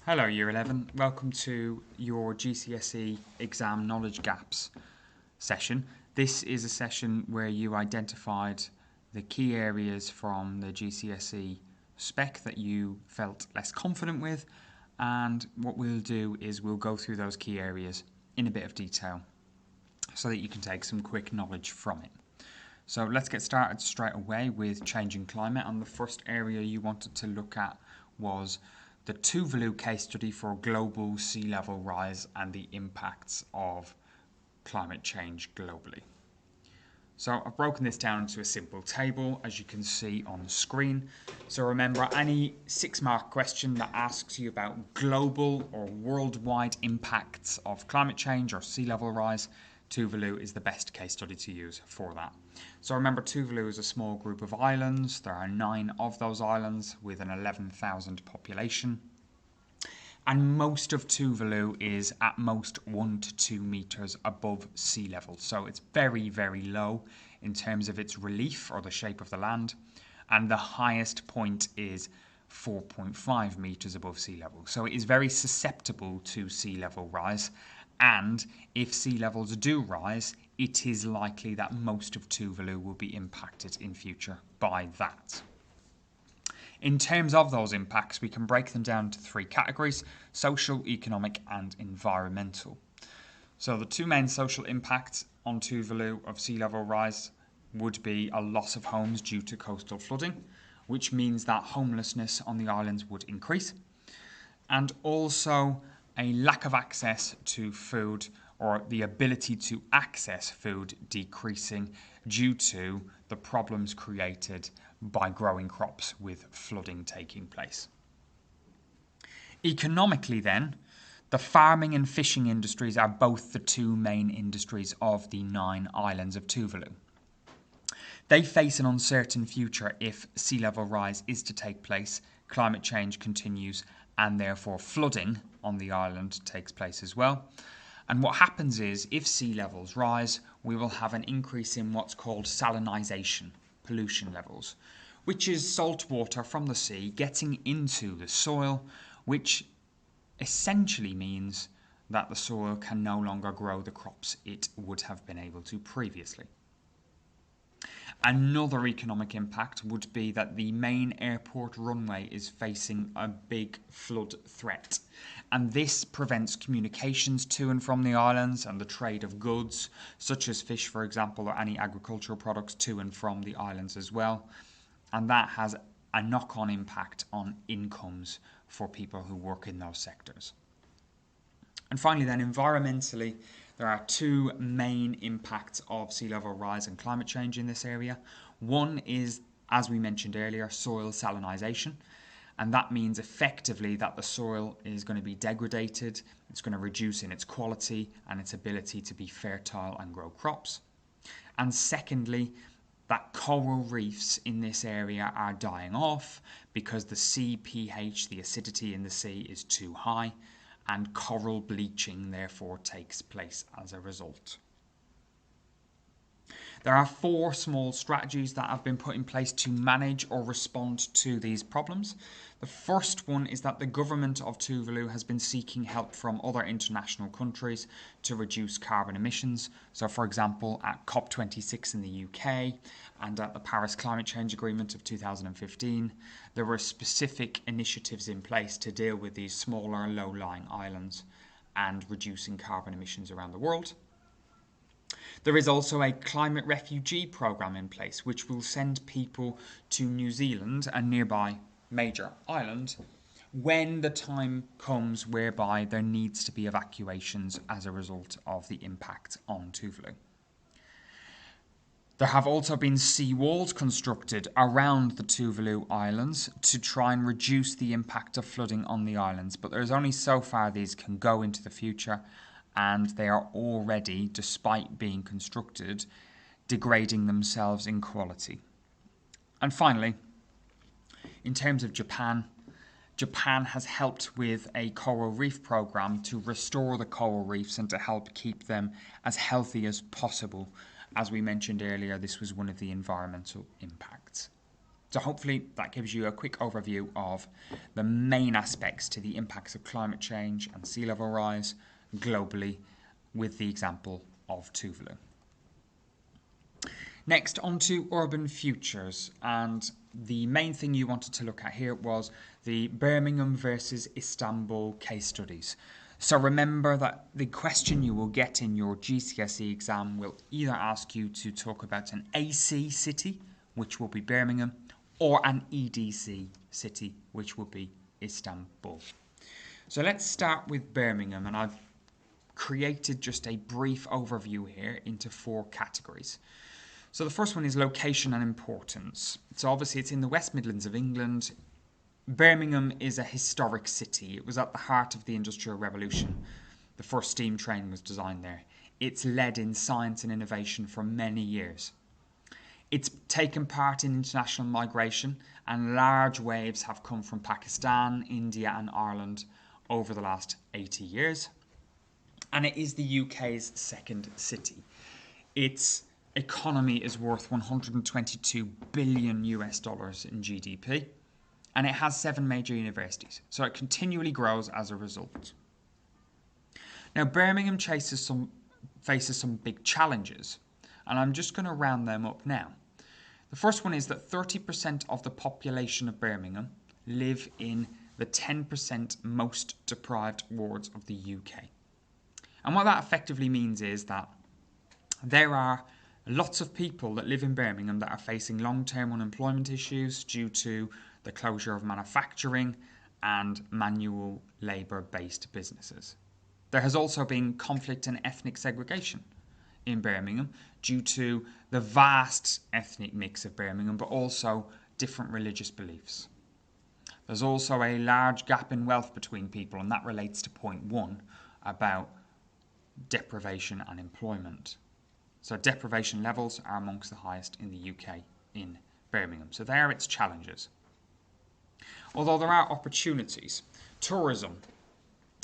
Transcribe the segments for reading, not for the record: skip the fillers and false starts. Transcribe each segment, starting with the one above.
Hello Year 11, welcome to your GCSE exam knowledge gaps session. This is a session where you identified the key areas from the GCSE spec that you felt less confident with, and what we'll do is we'll go through those key areas in a bit of detail so that you can take some quick knowledge from it. So let's get started straight away with changing climate, and the first area you wanted to look at was the Tuvalu case study for global sea level rise and the impacts of climate change globally. So I've broken this down into a simple table, as you can see on the screen. So remember, any 6-mark question that asks you about global or worldwide impacts of climate change or sea level rise, Tuvalu is the best case study to use for that. So remember, Tuvalu is a small group of islands. There are 9 of those islands with an 11,000 population. And most of Tuvalu is at most 1 to 2 meters above sea level. So it's very, very low in terms of its relief or the shape of the land. And the highest point is 4.5 meters above sea level. So it is very susceptible to sea level rise. And if sea levels do rise, it is likely that most of Tuvalu will be impacted in future by that. In terms of those impacts, we can break them down into 3 categories: social, economic and environmental. So the 2 main social impacts on Tuvalu of sea level rise would be a loss of homes due to coastal flooding, which means that homelessness on the islands would increase, and also a lack of access to food, or the ability to access food decreasing due to the problems created by growing crops with flooding taking place. Economically then, the farming and fishing industries are both the 2 main industries of the 9 islands of Tuvalu. They face an uncertain future if sea level rise is to take place, climate change continues, and therefore flooding on the island takes place as well. And what happens is, if sea levels rise, we will have an increase in what's called salinisation, pollution levels, which is salt water from the sea getting into the soil, which essentially means that the soil can no longer grow the crops it would have been able to previously. Another economic impact would be that the main airport runway is facing a big flood threat, and this prevents communications to and from the islands and the trade of goods, such as fish, for example, or any agricultural products to and from the islands as well, and that has a knock-on impact on incomes for people who work in those sectors. And finally then, environmentally, there are 2 main impacts of sea level rise and climate change in this area. One is, as we mentioned earlier, soil salinisation, and that means effectively that the soil is going to be degraded, it's going to reduce in its quality and its ability to be fertile and grow crops. And secondly, that coral reefs in this area are dying off because the sea pH, the acidity in the sea, is too high, and coral bleaching therefore takes place as a result. There are 4 small strategies that have been put in place to manage or respond to these problems. The first one is that the government of Tuvalu has been seeking help from other international countries to reduce carbon emissions. So for example, at COP26 in the UK and at the Paris Climate Change Agreement of 2015, there were specific initiatives in place to deal with these smaller, low-lying islands and reducing carbon emissions around the world. There is also a climate refugee programme in place, which will send people to New Zealand, a nearby major island, when the time comes whereby there needs to be evacuations as a result of the impact on Tuvalu. There have also been sea walls constructed around the Tuvalu Islands to try and reduce the impact of flooding on the islands, but there's only so far these can go into the future, and they are already, despite being constructed, degrading themselves in quality. And finally, in terms of Japan has helped with a coral reef program to restore the coral reefs and to help keep them as healthy as possible. As we mentioned earlier, this was one of the environmental impacts. So hopefully that gives you a quick overview of the main aspects to the impacts of climate change and sea level rise globally with the example of Tuvalu. Next, on to urban futures, and the main thing you wanted to look at here was the Birmingham versus Istanbul case studies. So remember that the question you will get in your GCSE exam will either ask you to talk about an AC city, which will be Birmingham, or an EDC city, which will be Istanbul. So let's start with Birmingham, and I've created just a brief overview here into 4 categories. So the first one is location and importance. So obviously it's in the West Midlands of England. Birmingham is a historic city. It was at the heart of the Industrial Revolution. The first steam train was designed there. It's led in science and innovation for many years. It's taken part in international migration, and large waves have come from Pakistan, India and Ireland over the last 80 years. And it is the UK's second city. Its economy is worth 122 billion US dollars in GDP, and it has 7 major universities, so it continually grows as a result. Now, Birmingham faces some big challenges, and I'm just going to round them up now. The first one is that 30% of the population of Birmingham live in the 10% most deprived wards of the UK. And what that effectively means is that there are lots of people that live in Birmingham that are facing long-term unemployment issues due to the closure of manufacturing and manual labour-based businesses. There has also been conflict and ethnic segregation in Birmingham due to the vast ethnic mix of Birmingham, but also different religious beliefs. There's also a large gap in wealth between people, and that relates to point 1 about deprivation and employment. So deprivation levels are amongst the highest in the UK in Birmingham. So there are its challenges. Although there are opportunities, tourism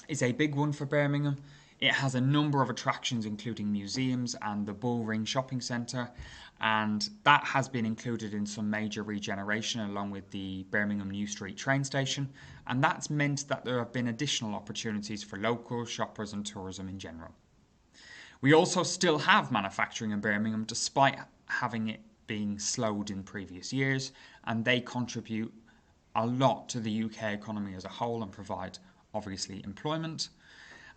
is a big one for Birmingham. It has a number of attractions, including museums and the Bullring Shopping Centre, and that has been included in some major regeneration along with the Birmingham New Street train station, and that's meant that there have been additional opportunities for local shoppers and tourism in general. We also still have manufacturing in Birmingham despite having it being slowed in previous years, and they contribute a lot to the UK economy as a whole and provide obviously employment.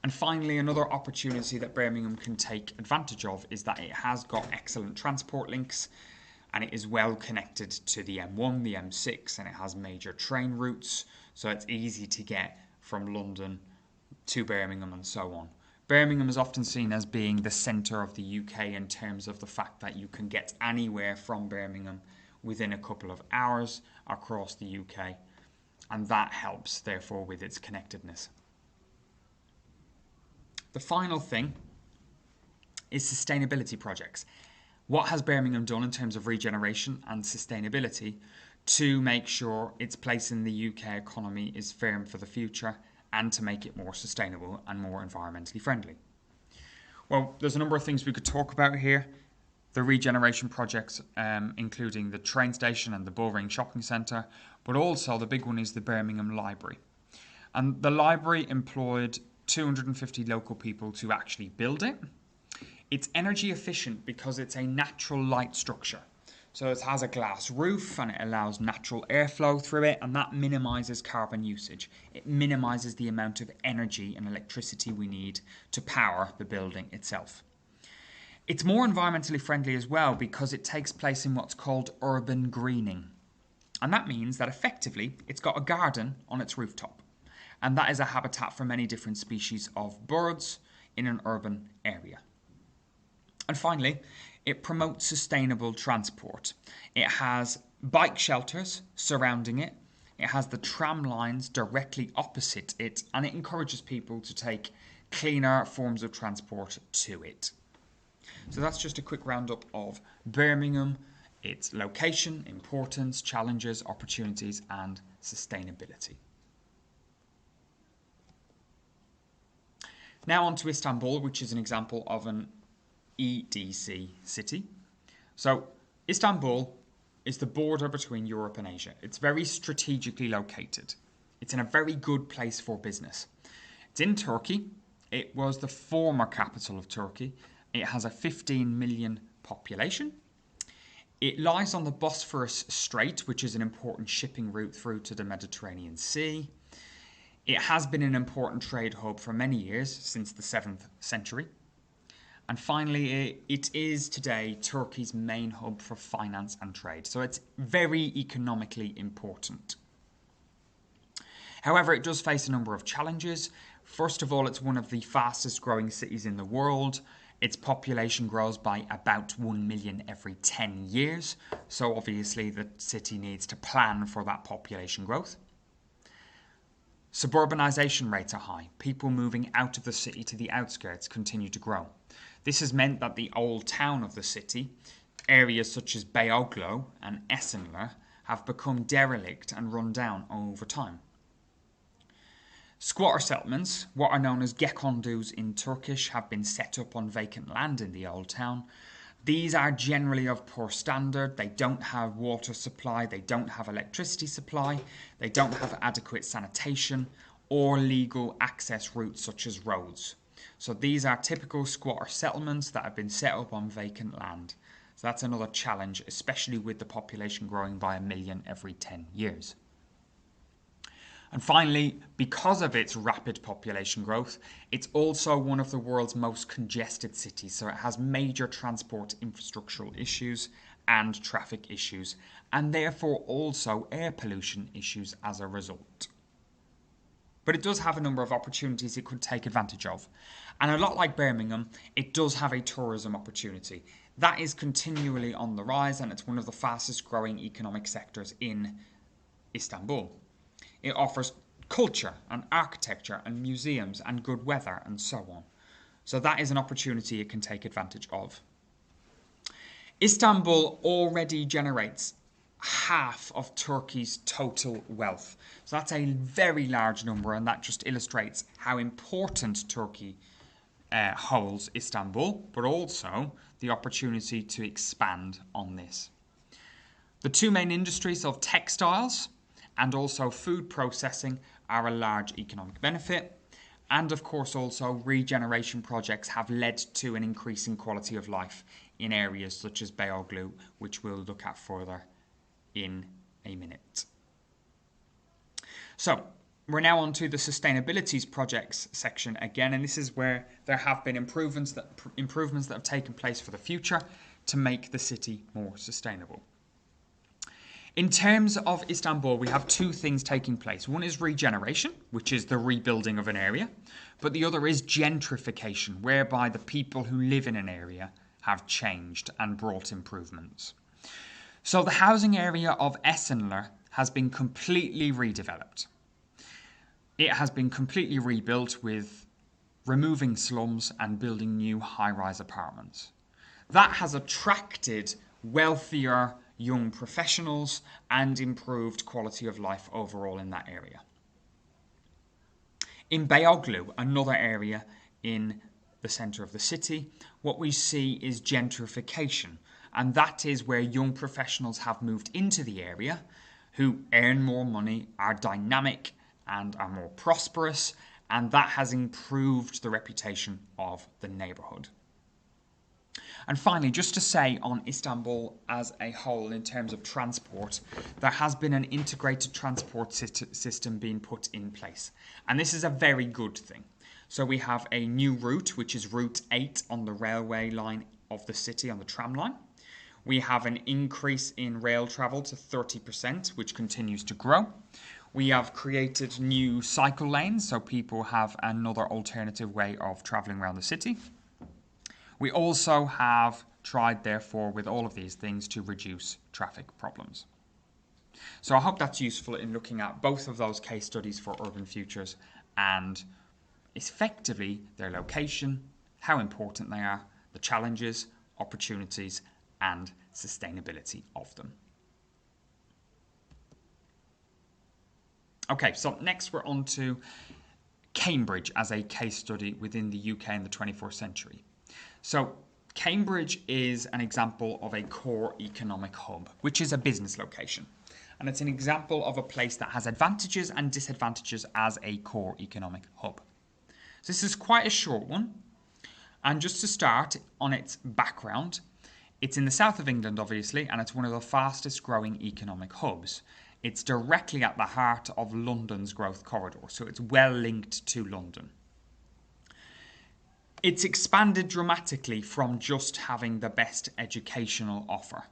And finally, another opportunity that Birmingham can take advantage of is that it has got excellent transport links, and it is well connected to the M1, the M6, and it has major train routes, so it's easy to get from London to Birmingham and so on. Birmingham is often seen as being the centre of the UK in terms of the fact that you can get anywhere from Birmingham within a couple of hours across the UK, and that helps, therefore, with its connectedness. The final thing is sustainability projects. What has Birmingham done in terms of regeneration and sustainability to make sure its place in the UK economy is firm for the future and to make it more sustainable and more environmentally friendly? Well, there's a number of things we could talk about here. The regeneration projects, including the train station and the Bullring Shopping Centre, but also the big one is the Birmingham Library. And the library employed 250 local people to actually build it. It's energy efficient because it's a natural light structure. So it has a glass roof and it allows natural airflow through it, and that minimises carbon usage. It minimises the amount of energy and electricity we need to power the building itself. It's more environmentally friendly as well because it takes place in what's called urban greening. And that means that effectively it's got a garden on its rooftop. And that is a habitat for many different species of birds in an urban area. And finally, it promotes sustainable transport. It has bike shelters surrounding it. It has the tram lines directly opposite it, and it encourages people to take cleaner forms of transport to it. So that's just a quick roundup of Birmingham, its location, importance, challenges, opportunities, and sustainability. Now on to Istanbul, which is an example of an EDC city. So Istanbul is the border between Europe and Asia. It's very strategically located. It's in a very good place for business. It's in Turkey. It was the former capital of Turkey. It has a 15 million population. It lies on the Bosphorus Strait, which is an important shipping route through to the Mediterranean Sea. It has been an important trade hub for many years, since the 7th century. And finally, it is today Turkey's main hub for finance and trade. So it's very economically important. However, it does face a number of challenges. First of all, it's one of the fastest growing cities in the world. Its population grows by about 1 million every 10 years. So obviously the city needs to plan for that population growth. Suburbanisation rates are high. People moving out of the city to the outskirts continue to grow. This has meant that the old town of the city, areas such as Beyoğlu and Esenler, have become derelict and run down over time. Squatter settlements, what are known as gekondus in Turkish, have been set up on vacant land in the old town. These are generally of poor standard. They don't have water supply, they don't have electricity supply, they don't have adequate sanitation or legal access routes such as roads. So these are typical squatter settlements that have been set up on vacant land. So that's another challenge, especially with the population growing by 1 million every 10 years. And finally, because of its rapid population growth, it's also one of the world's most congested cities. So it has major transport infrastructural issues and traffic issues, and therefore also air pollution issues as a result. But it does have a number of opportunities it could take advantage of. And a lot like Birmingham, it does have a tourism opportunity. That is continually on the rise, and it's one of the fastest growing economic sectors in Istanbul. It offers culture and architecture and museums and good weather and so on. So that is an opportunity it can take advantage of. Istanbul already generates half of Turkey's total wealth. So that's a very large number, and that just illustrates how important Turkey holds Istanbul, but also the opportunity to expand on this. The two main industries of textiles and also food processing are a large economic benefit. And of course also regeneration projects have led to an increase in quality of life in areas such as Beyoğlu, which we'll look at further in a minute. So we're now on to the sustainability projects section again, and this is where there have been improvements that have taken place for the future to make the city more sustainable. In terms of Istanbul, we have two things taking place. One is regeneration, which is the rebuilding of an area, but the other is gentrification, whereby the people who live in an area have changed and brought improvements. So the housing area of Esenler has been completely redeveloped. It has been completely rebuilt with removing slums and building new high-rise apartments. That has attracted wealthier young professionals and improved quality of life overall in that area. In Beyoğlu, another area in the centre of the city, what we see is gentrification, and that is where young professionals have moved into the area who earn more money, are dynamic and are more prosperous, and that has improved the reputation of the neighbourhood. And finally, just to say on Istanbul as a whole in terms of transport, there has been an integrated transport system being put in place. And this is a very good thing. So we have a new route, which is Route 8 on the railway line of the city, on the tram line. We have an increase in rail travel to 30%, which continues to grow. We have created new cycle lanes, so people have another alternative way of travelling around the city. We also have tried, therefore, with all of these things to reduce traffic problems. So I hope that's useful in looking at both of those case studies for urban futures and effectively their location, how important they are, the challenges, opportunities, and sustainability of them. Okay, so next we're on to Cambridge as a case study within the UK in the 21st century. So Cambridge is an example of a core economic hub, which is a business location. And it's an example of a place that has advantages and disadvantages as a core economic hub. So this is quite a short one. And just to start on its background, it's in the south of England, obviously, and it's one of the fastest growing economic hubs. It's directly at the heart of London's growth corridor, so it's well linked to London. It's expanded dramatically from just having the best educational offer.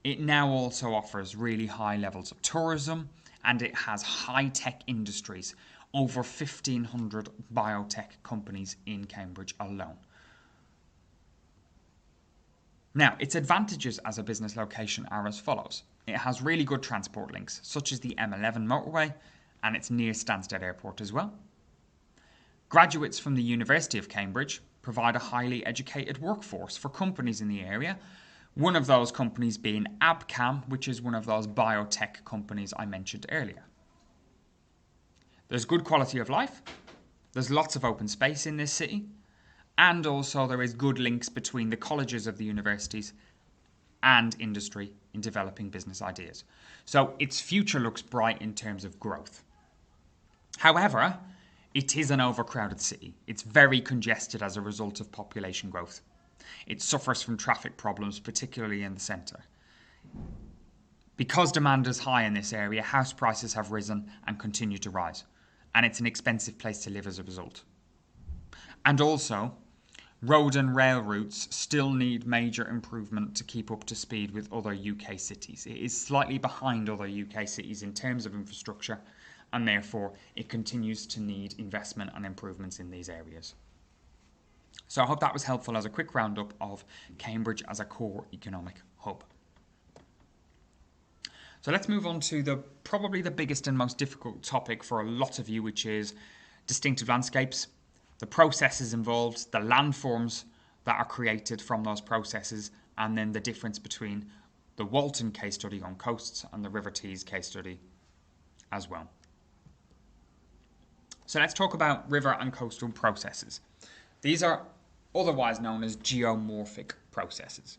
It now also offers really high levels of tourism, and it has high-tech industries, over 1,500 biotech companies in Cambridge alone. Now, its advantages as a business location are as follows. It has really good transport links, such as the M11 motorway, and it's near Stansted Airport as well. Graduates from the University of Cambridge provide a highly educated workforce for companies in the area, one of those companies being Abcam, which is one of those biotech companies I mentioned earlier. There's good quality of life, there's lots of open space in this city, and also there is good links between the colleges of the universities and industry in developing business ideas. So its future looks bright in terms of growth. However, it is an overcrowded city. It's very congested as a result of population growth. It suffers from traffic problems, particularly in the centre. Because demand is high in this area, house prices have risen and continue to rise. And it's an expensive place to live as a result. And also, road and rail routes still need major improvement to keep up to speed with other UK cities. It is slightly behind other UK cities in terms of infrastructure, and therefore it continues to need investment and improvements in these areas. So I hope that was helpful as a quick roundup of Cambridge as a core economic hub. So let's move on to probably the biggest and most difficult topic for a lot of you, which is distinctive landscapes, the processes involved, the landforms that are created from those processes, and then the difference between the Walton case study on coasts and the River Tees case study as well. So let's talk about river and coastal processes. These are otherwise known as geomorphic processes.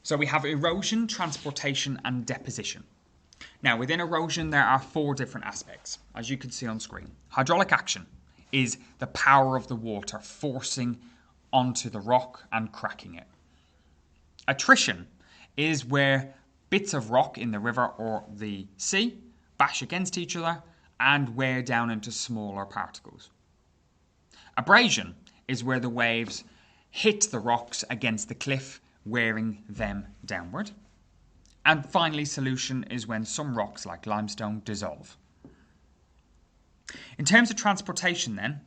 So we have erosion, transportation, and deposition. Now, within erosion, there are 4 different aspects, as you can see on screen. Hydraulic action is the power of the water forcing onto the rock and cracking it. Attrition is where bits of rock in the river or the sea bash against each other and wear down into smaller particles. Abrasion is where the waves hit the rocks against the cliff, wearing them downward. And finally, solution is when some rocks like limestone dissolve. In terms of transportation then,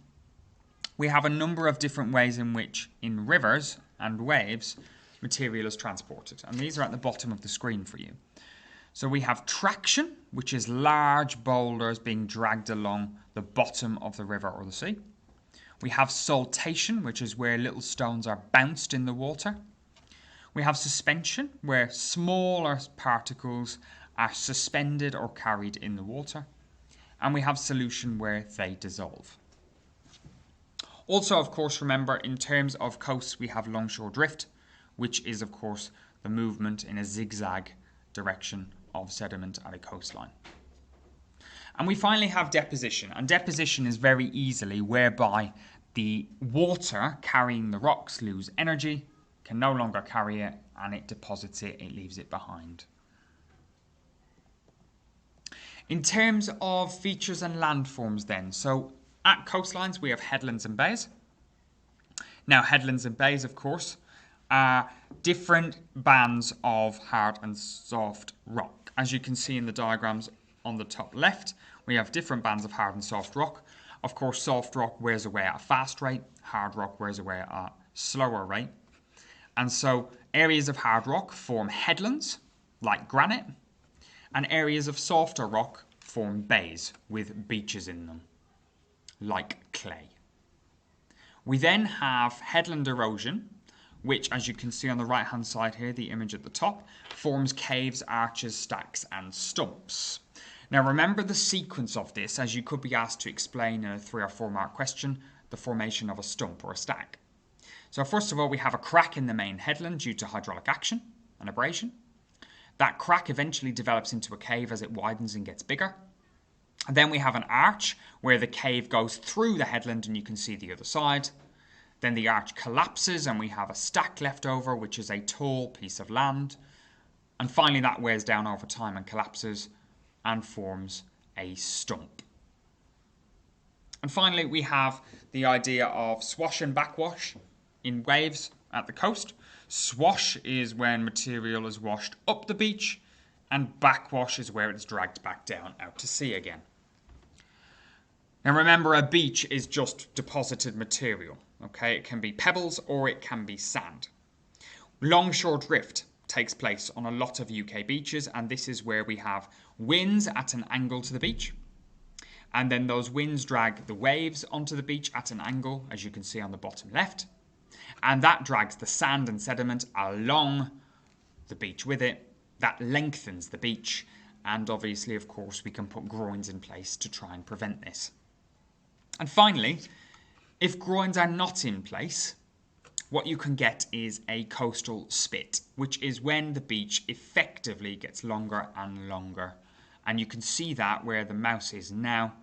we have a number of different ways in which in rivers and waves material is transported, and these are at the bottom of the screen for you. So we have traction, which is large boulders being dragged along the bottom of the river or the sea. We have saltation, which is where little stones are bounced in the water. We have suspension, where smaller particles are suspended or carried in the water. And we have solution, where they dissolve. Also, of course, remember, in terms of coasts, we have longshore drift, which is, of course, the movement in a zigzag direction of sediment at a coastline. And we finally have deposition. And deposition is very easily whereby the water carrying the rocks lose energy, can no longer carry it, and it deposits it, it leaves it behind. In terms of features and landforms then, so at coastlines we have headlands and bays. Now headlands and bays, of course, are different bands of hard and soft rock. As you can see in the diagrams on the top left, we have different bands of hard and soft rock. Of course, soft rock wears away at a fast rate, hard rock wears away at a slower rate. And so areas of hard rock form headlands, like granite, and areas of softer rock form bays with beaches in them, like clay. We then have headland erosion, which, as you can see on the right-hand side here, the image at the top, forms caves, arches, stacks, and stumps. Now remember the sequence of this, as you could be asked to explain in a 3 or 4 mark question, the formation of a stump or a stack. So first of all, we have a crack in the main headland due to hydraulic action and abrasion. That crack eventually develops into a cave as it widens and gets bigger. And then we have an arch where the cave goes through the headland and you can see the other side. Then the arch collapses and we have a stack left over, which is a tall piece of land. And finally that wears down over time and collapses and forms a stump. And finally we have the idea of swash and backwash in waves at the coast. Swash is when material is washed up the beach, and backwash is where it's dragged back down out to sea again. Now remember, a beach is just deposited material. Okay, it can be pebbles or it can be sand. Longshore drift takes place on a lot of UK beaches, and this is where we have winds at an angle to the beach. And then those winds drag the waves onto the beach at an angle, as you can see on the bottom left. And that drags the sand and sediment along the beach with it. That lengthens the beach. And obviously, of course, we can put groins in place to try and prevent this. And finally, if groins are not in place, what you can get is a coastal spit, which is when the beach effectively gets longer and longer. And you can see that where the mouse is now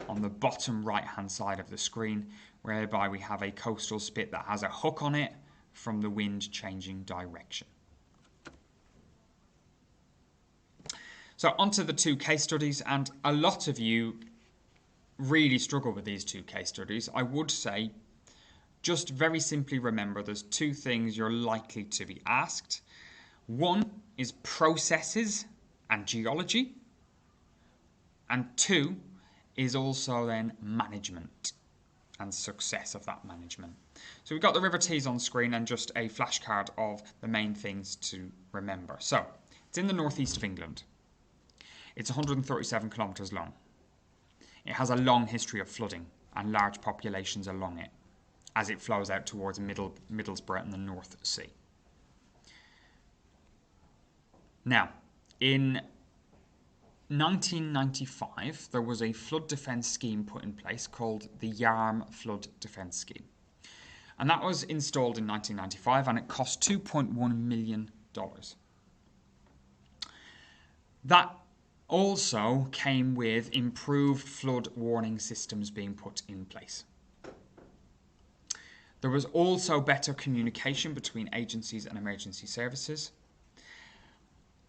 on the bottom right hand side of the screen, whereby we have a coastal spit that has a hook on it from the wind changing direction. So onto the two case studies, and a lot of you really struggle with these two case studies. I would say just very simply remember there's two things you're likely to be asked. One is processes and geology, and two is also then management and success of that management. So we've got the River Tees on screen and just a flashcard of the main things to remember. So it's in the northeast of England. It's 137 kilometres long. It has a long history of flooding and large populations along it as it flows out towards Middlesbrough and the North Sea. Now, in 1995, there was a flood defence scheme put in place called the Yarm Flood Defence Scheme. And that was installed in 1995 and it cost $2.1 million. That also came with improved flood warning systems being put in place. There was also better communication between agencies and emergency services.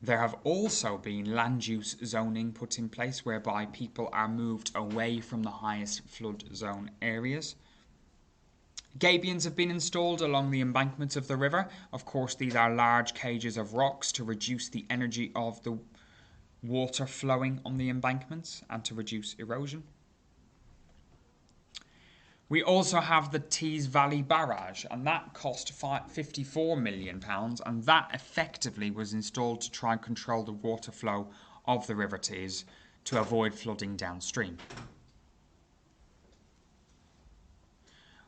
There have also been land use zoning put in place whereby people are moved away from the highest flood zone areas. Gabions have been installed along the embankments of the river. Of course, these are large cages of rocks to reduce the energy of the water flowing on the embankments and to reduce erosion. We also have the Tees Valley Barrage, and that cost £54 million, and that effectively was installed to try and control the water flow of the River Tees to avoid flooding downstream.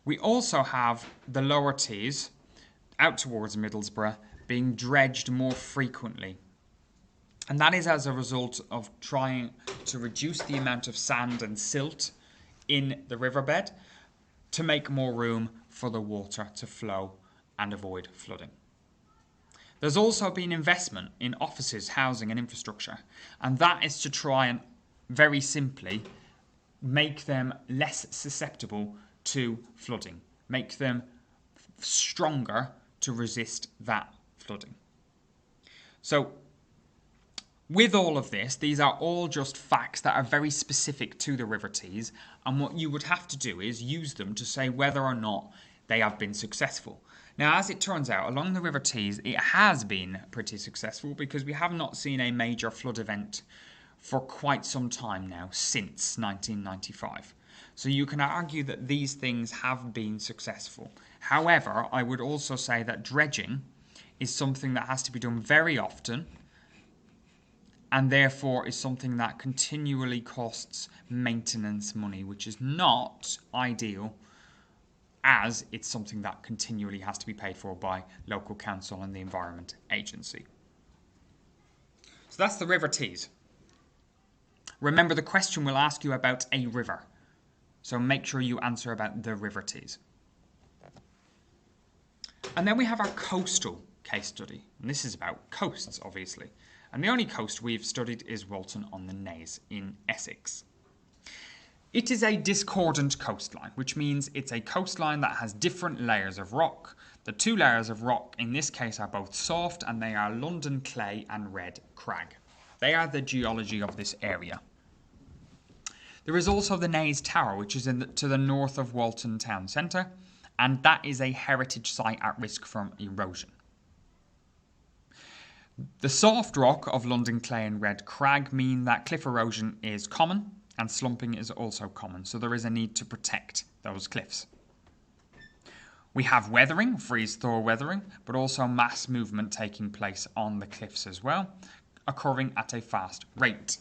We also have the Lower Tees, out towards Middlesbrough, being dredged more frequently. And that is as a result of trying to reduce the amount of sand and silt in the riverbed to make more room for the water to flow and avoid flooding. There's also been investment in offices, housing and infrastructure, and that is to try and, very simply, make them less susceptible to flooding, make them stronger to resist that flooding. So, with all of this, these are all just facts that are very specific to the River Tees, and what you would have to do is use them to say whether or not they have been successful. Now, as it turns out, along the River Tees, it has been pretty successful because we have not seen a major flood event for quite some time now, since 1995. So you can argue that these things have been successful. However, I would also say that dredging is something that has to be done very often, and therefore is something that continually costs maintenance money, which is not ideal, as it's something that continually has to be paid for by local council and the Environment Agency. So that's the River Tees. Remember, the question will ask you about a river, so make sure you answer about the River Tees. And then we have our coastal case study. And this is about coasts, obviously. And the only coast we've studied is Walton on the Naze in Essex. It is a discordant coastline, which means it's a coastline that has different layers of rock. The two layers of rock in this case are both soft, and they are London clay and red crag. They are the geology of this area. There is also the Naze Tower, which is to the north of Walton town centre, and that is a heritage site at risk from erosion. The soft rock of London clay and red crag mean that cliff erosion is common, and slumping is also common, so there is a need to protect those cliffs. We have weathering, freeze-thaw weathering, but also mass movement taking place on the cliffs as well, occurring at a fast rate.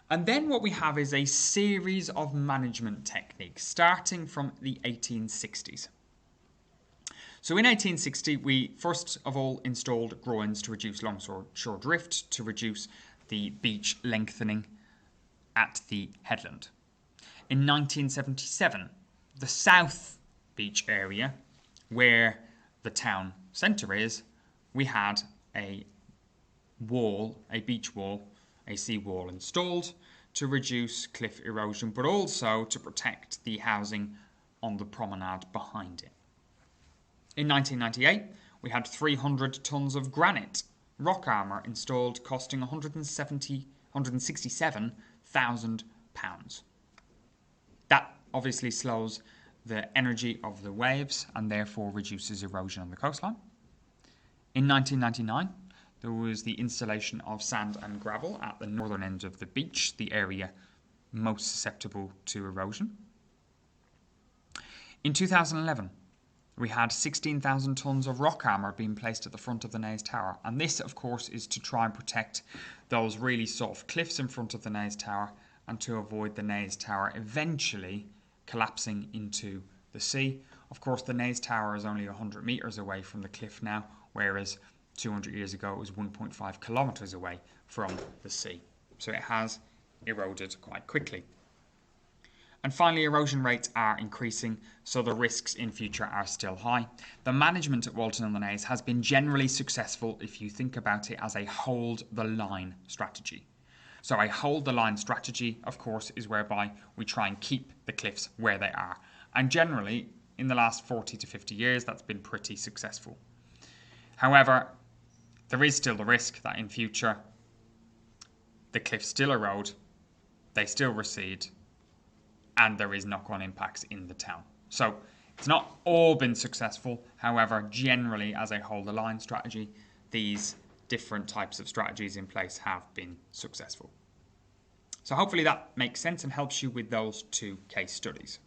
And then what we have is a series of management techniques starting from the 1860s. So in 1860, we first of all installed groins to reduce longshore drift, to reduce the beach lengthening at the headland. In 1977, the south beach area, where the town centre is, we had a wall, a beach wall, a sea wall installed to reduce cliff erosion, but also to protect the housing on the promenade behind it. In 1998, we had 300 tonnes of granite rock armour installed, costing £167,000. That obviously slows the energy of the waves and therefore reduces erosion on the coastline. In 1999, there was the installation of sand and gravel at the northern end of the beach, the area most susceptible to erosion. In 2011, we had 16,000 tonnes of rock armour being placed at the front of the Naze Tower. And this, of course, is to try and protect those really soft cliffs in front of the Naze Tower and to avoid the Naze Tower eventually collapsing into the sea. Of course, the Naze Tower is only 100 metres away from the cliff now, whereas 200 years ago it was 1.5 kilometres away from the sea. So it has eroded quite quickly. And finally, erosion rates are increasing, so the risks in future are still high. The management at Walton on the Naze has been generally successful if you think about it as a hold the line strategy. So a hold the line strategy, of course, is whereby we try and keep the cliffs where they are. And generally, in the last 40 to 50 years, that's been pretty successful. However, there is still the risk that in future, the cliffs still erode, they still recede, and there is knock-on impacts in the town. So it's not all been successful. However, generally, as a hold the line strategy, these different types of strategies in place have been successful. So hopefully that makes sense and helps you with those two case studies.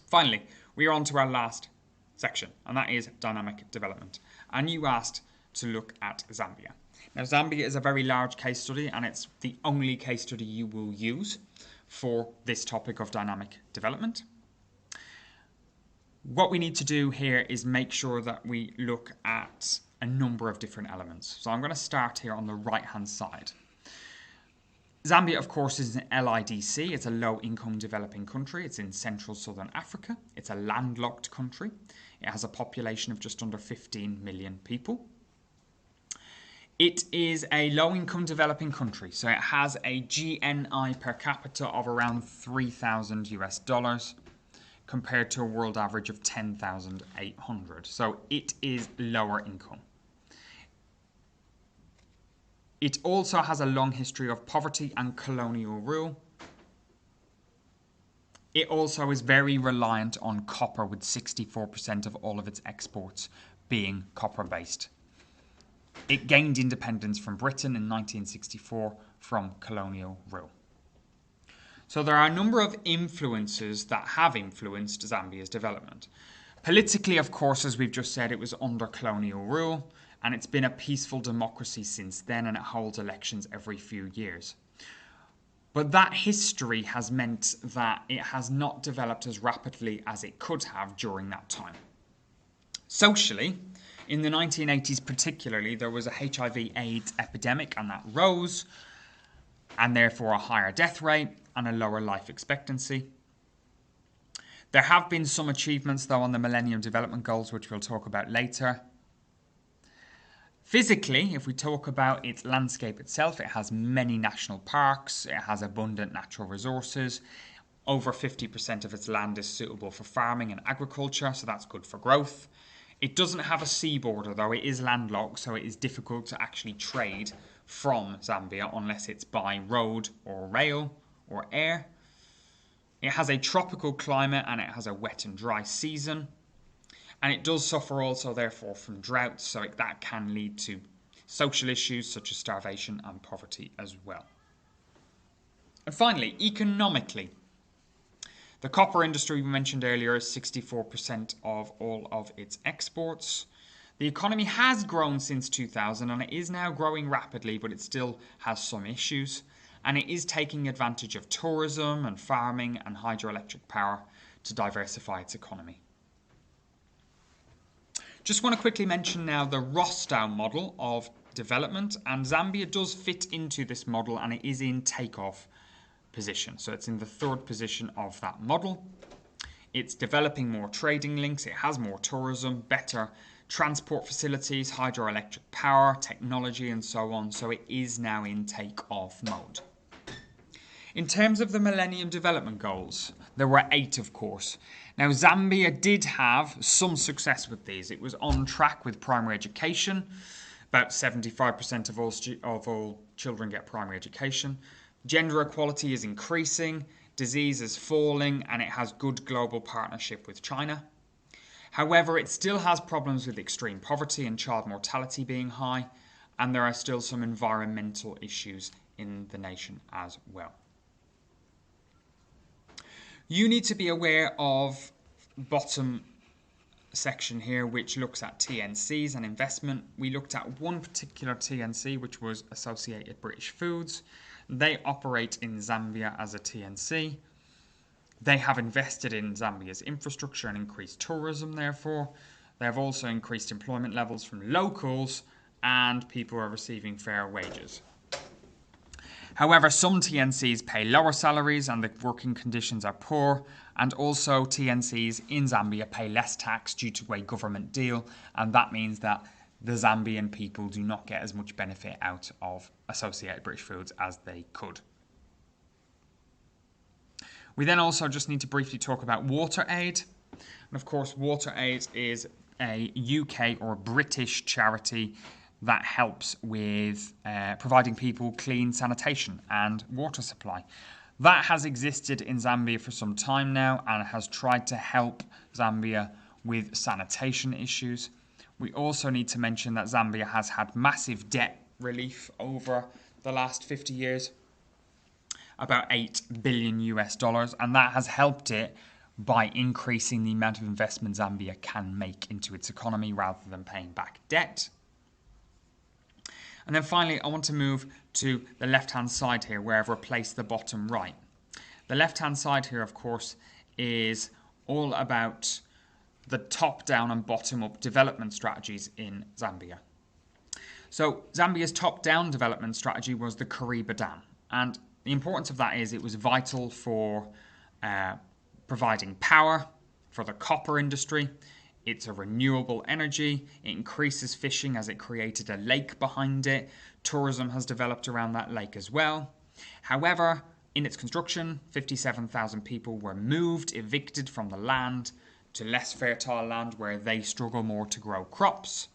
Finally, we are on to our last section, and that is dynamic development. And you asked to look at Zambia. Now, Zambia is a very large case study, and it's the only case study you will use for this topic of dynamic development. What we need to do here is make sure that we look at a number of different elements. So I'm going to start here on the right-hand side. Zambia, of course, is an LIDC. It's a low-income developing country. It's in central southern Africa. It's a landlocked country. It has a population of just under 15 million people. It is a low-income developing country, so it has a GNI per capita of around $3,000 compared to a world average of 10,800. So it is lower income. It also has a long history of poverty and colonial rule. It also is very reliant on copper, with 64% of all of its exports being copper-based. It gained independence from Britain in 1964 from colonial rule. So there are a number of influences that have influenced Zambia's development. Politically, of course, as we've just said, it was under colonial rule, and it's been a peaceful democracy since then, and it holds elections every few years. But that history has meant that it has not developed as rapidly as it could have during that time. Socially, in the 1980s particularly, there was a HIV/AIDS epidemic, and that rose, and therefore a higher death rate and a lower life expectancy. There have been some achievements, though, on the Millennium Development Goals, which we'll talk about later. Physically, if we talk about its landscape itself, it has many national parks, it has abundant natural resources. Over 50% of its land is suitable for farming and agriculture, so that's good for growth. It doesn't have a sea border, though. It is landlocked, so it is difficult to actually trade from Zambia unless it's by road or rail or air. It has a tropical climate and it has a wet and dry season. And it does suffer also, therefore, from droughts, so that can lead to social issues such as starvation and poverty as well. And finally, economically, the copper industry we mentioned earlier is 64% of all of its exports. The economy has grown since 2000 and it is now growing rapidly, but it still has some issues. And it is taking advantage of tourism and farming and hydroelectric power to diversify its economy. Just want to quickly mention now the Rostow model of development, and Zambia does fit into this model and it is in takeoff position. So it's in the third position of that model. It's developing more trading links, it has more tourism, better transport facilities, hydroelectric power, technology and so on. So it is now in take-off mode. In terms of the Millennium Development Goals, there were 8, of course. Now, Zambia did have some success with these. It was on track with primary education. About 75% of all children get primary education. Gender equality is increasing, disease is falling, and it has good global partnership with China. However, it still has problems with extreme poverty and child mortality being high, and there are still some environmental issues in the nation as well. You need to be aware of bottom section here, which looks at TNCs and investment. We looked at one particular TNC, which was Associated British Foods. They operate in Zambia as a TNC. They have invested in Zambia's infrastructure and increased tourism, therefore. They have also increased employment levels from locals, and people are receiving fair wages. However, some TNCs pay lower salaries and the working conditions are poor, and also TNCs in Zambia pay less tax due to a government deal, and that means that the Zambian people do not get as much benefit out of Associated British Foods as they could. We then also just need to briefly talk about water aid. And of course, water aid is a UK or British charity that helps with providing people clean sanitation and water supply. That has existed in Zambia for some time now and has tried to help Zambia with sanitation issues. We also need to mention that Zambia has had massive debt relief over the last 50 years, about $8 billion US, and that has helped it by increasing the amount of investment Zambia can make into its economy rather than paying back debt. And then finally, I want to move to the left-hand side here, where I've replaced the bottom right. The left-hand side here, of course, is all about the top-down and bottom-up development strategies in Zambia. So Zambia's top-down development strategy was the Kariba Dam. And the importance of that is it was vital for providing power for the copper industry. It's a renewable energy. It increases fishing as it created a lake behind it. Tourism has developed around that lake as well. However, in its construction, 57,000 people were moved, evicted from the land to less fertile land where they struggle more to grow crops.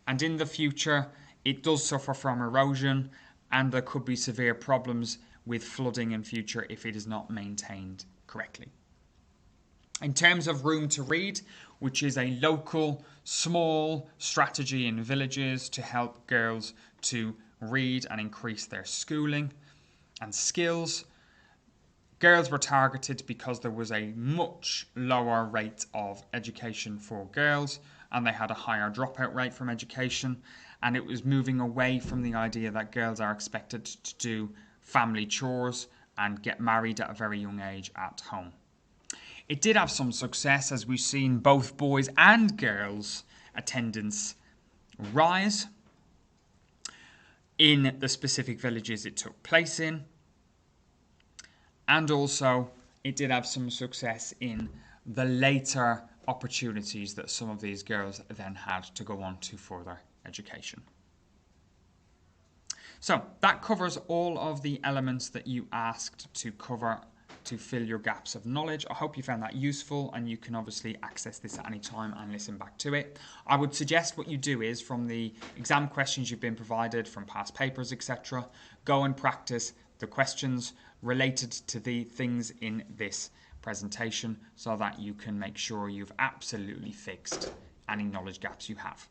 And in the future, it does suffer from erosion, and there could be severe problems with flooding in future if it is not maintained correctly. In terms of Room to Read, which is a local, small strategy in villages to help girls to read and increase their schooling and skills. Girls were targeted because there was a much lower rate of education for girls and they had a higher dropout rate from education, and it was moving away from the idea that girls are expected to do family chores and get married at a very young age at home. It did have some success, as we've seen both boys and girls' attendance rise in the specific villages it took place in. And also, it did have some success in the later opportunities that some of these girls then had to go on to further education. So that covers all of the elements that you asked to cover to fill your gaps of knowledge. I hope you found that useful, and you can obviously access this at any time and listen back to it. I would suggest what you do is, from the exam questions you've been provided from past papers, etc., go and practice the questions related to the things in this presentation so that you can make sure you've absolutely fixed any knowledge gaps you have.